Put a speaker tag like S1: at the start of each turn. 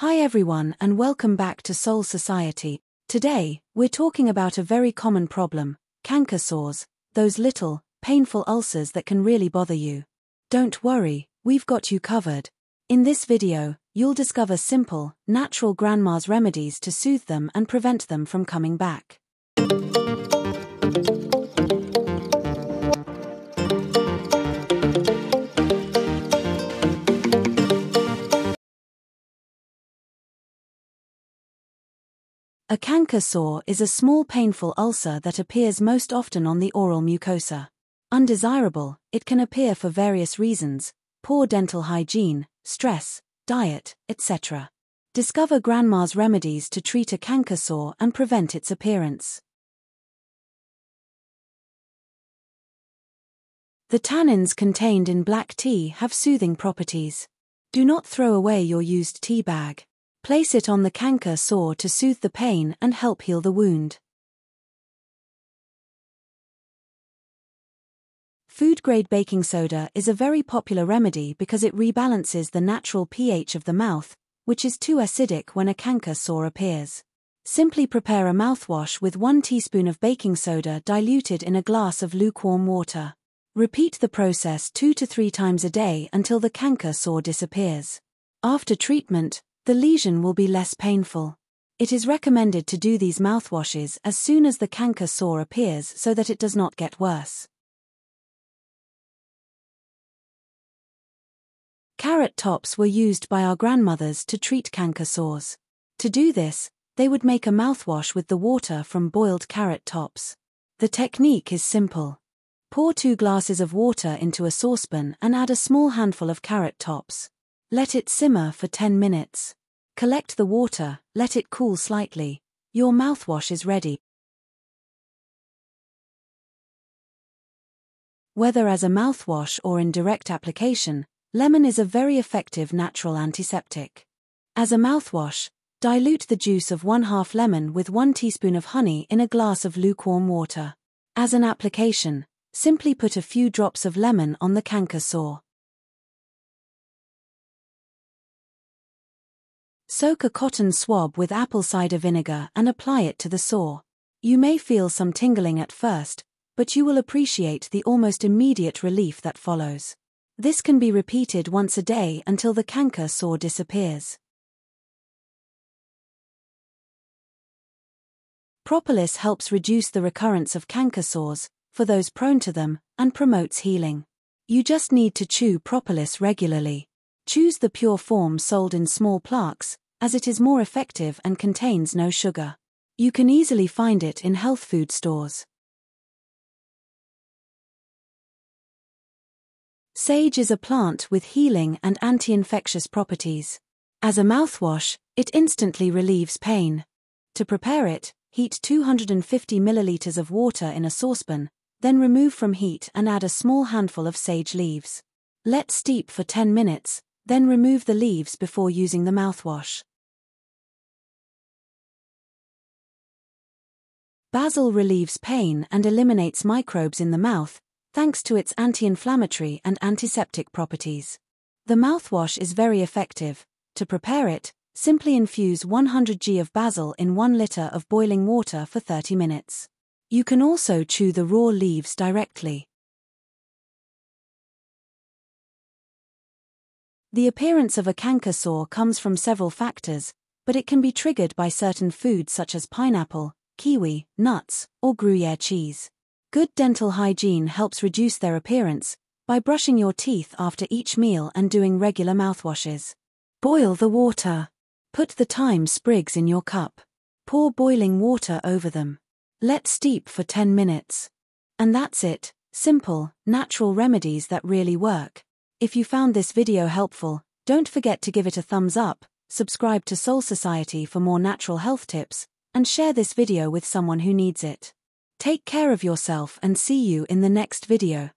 S1: Hi everyone and welcome back to Soul Society. Today, we're talking about a very common problem, canker sores, those little, painful ulcers that can really bother you. Don't worry, we've got you covered. In this video, you'll discover simple, natural grandma's remedies to soothe them and prevent them from coming back. A canker sore is a small painful ulcer that appears most often on the oral mucosa. Undesirable, it can appear for various reasons: poor dental hygiene, stress, diet, etc. Discover grandma's remedies to treat a canker sore and prevent its appearance. The tannins contained in black tea have soothing properties. Do not throw away your used tea bag. Place it on the canker sore to soothe the pain and help heal the wound. Food-grade baking soda is a very popular remedy because it rebalances the natural pH of the mouth, which is too acidic when a canker sore appears. Simply prepare a mouthwash with 1 teaspoon of baking soda diluted in a glass of lukewarm water. Repeat the process 2 to 3 times a day until the canker sore disappears. After treatment, the lesion will be less painful. It is recommended to do these mouthwashes as soon as the canker sore appears so that it does not get worse. Carrot tops were used by our grandmothers to treat canker sores. To do this, they would make a mouthwash with the water from boiled carrot tops. The technique is simple. Pour 2 glasses of water into a saucepan and add a small handful of carrot tops. Let it simmer for 10 minutes. Collect the water, let it cool slightly. Your mouthwash is ready. Whether as a mouthwash or in direct application, lemon is a very effective natural antiseptic. As a mouthwash, dilute the juice of 1/2 lemon with 1 teaspoon of honey in a glass of lukewarm water. As an application, simply put a few drops of lemon on the canker sore. Soak a cotton swab with apple cider vinegar and apply it to the sore. You may feel some tingling at first, but you will appreciate the almost immediate relief that follows. This can be repeated once a day until the canker sore disappears. Propolis helps reduce the recurrence of canker sores, for those prone to them, and promotes healing. You just need to chew propolis regularly. Choose the pure form sold in small plaques, as it is more effective and contains no sugar. You can easily find it in health food stores. Sage is a plant with healing and anti-infectious properties. As a mouthwash, it instantly relieves pain. To prepare it, heat 250 milliliters of water in a saucepan, then remove from heat and add a small handful of sage leaves. Let steep for 10 minutes, then remove the leaves before using the mouthwash. Basil relieves pain and eliminates microbes in the mouth, thanks to its anti-inflammatory and antiseptic properties. The mouthwash is very effective. To prepare it, simply infuse 100 g of basil in 1 liter of boiling water for 30 minutes. You can also chew the raw leaves directly. The appearance of a canker sore comes from several factors, but it can be triggered by certain foods such as pineapple, kiwi, nuts, or Gruyere cheese. Good dental hygiene helps reduce their appearance by brushing your teeth after each meal and doing regular mouthwashes. Boil the water. Put the thyme sprigs in your cup. Pour boiling water over them. Let steep for 10 minutes. And that's it, simple, natural remedies that really work. If you found this video helpful, don't forget to give it a thumbs up, subscribe to Soul Society for more natural health tips, and share this video with someone who needs it. Take care of yourself and see you in the next video.